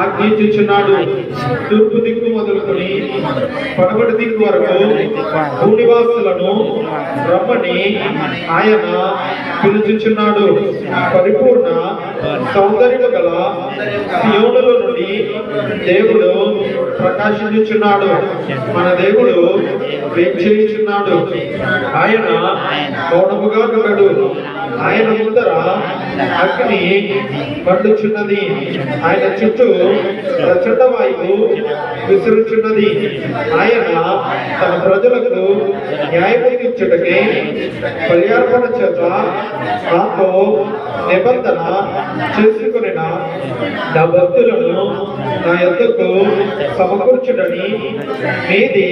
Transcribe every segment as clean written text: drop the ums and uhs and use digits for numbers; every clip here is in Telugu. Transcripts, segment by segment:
ఆజ్ఞించుచున్నాడు. తూర్పు దిక్కు మొదలుకొని పడమటి దిక్కు వరకు భూనివాసులను రమ్మని ఆయన పిలుచుచున్నాడు. పరిపూర్ణ సౌందర్యము గల సియోనులో నుండి దేవుడు ప్రకాశించుచున్నాడు. మన దేవుడు వేంచేయుచున్నాడు. ఆయన మౌనముగా ఉండడు. ఆయన ముందర అగ్ని మండుచున్నది. ఆయన చుట్టూ ప్రచండ వాయువు విసురుచున్నది. ఆయన తన ప్రజలకు న్యాయము తీర్చుటకై బలియార్పణ చేత నాతో నిబంధన చేసుకుని నా భక్తులను నా యొద్దకు సమకూర్చుడని మీది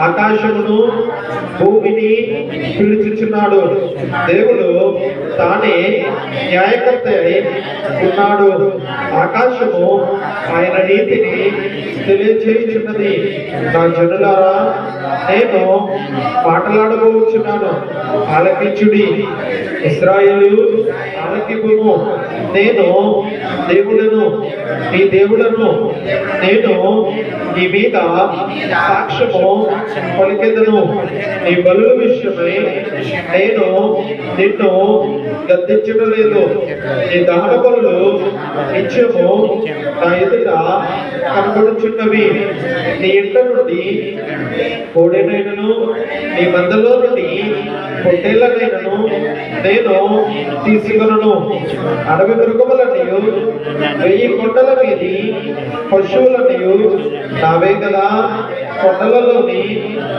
ఆకాశమును భూమిని పిలుచుచున్నాడు. దేవుడు తానే న్యాయకర్త అయి ఉన్నాడు. ఆకాశము ఆయన నీతిని తెలియజేయుచున్నది. నా జనులారా, నేను మాట్లాడబోచున్నాను, ఆలకించుడి. ఇశ్రాయేలు ఆలకింపుము. నేను దేవుడను, నీ దేవుడను. నేను నీ మీద సాక్ష్యము పలికెదను. నీ బలుల విషయమై నేను నిన్ను గద్దించడం లేదు. నీ దహన బలులు నిత్యము నా ఎదుట కనబడుచున్నవి. నీ ఇంట నుండి కోడెనైనను నీ మందలో నుండి పొట్టేళ్లనైనను నేను తీసుకొనను. అడవి మృగములన్నయు 1000 కొండల మీది పశువులన్నయు నావే కదా. కొండలలోని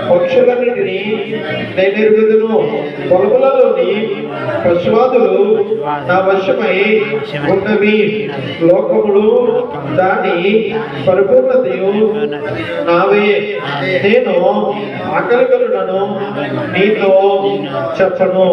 పక్షులన్నిటినీ నేనెరుగుదును. పొలములలోని పశువాదులు నా వశమై ఉన్నవి. లోకములు దాని పరిపూర్ణతయు నావే. నేను ఆకలిగలను నీతో చెప్పను.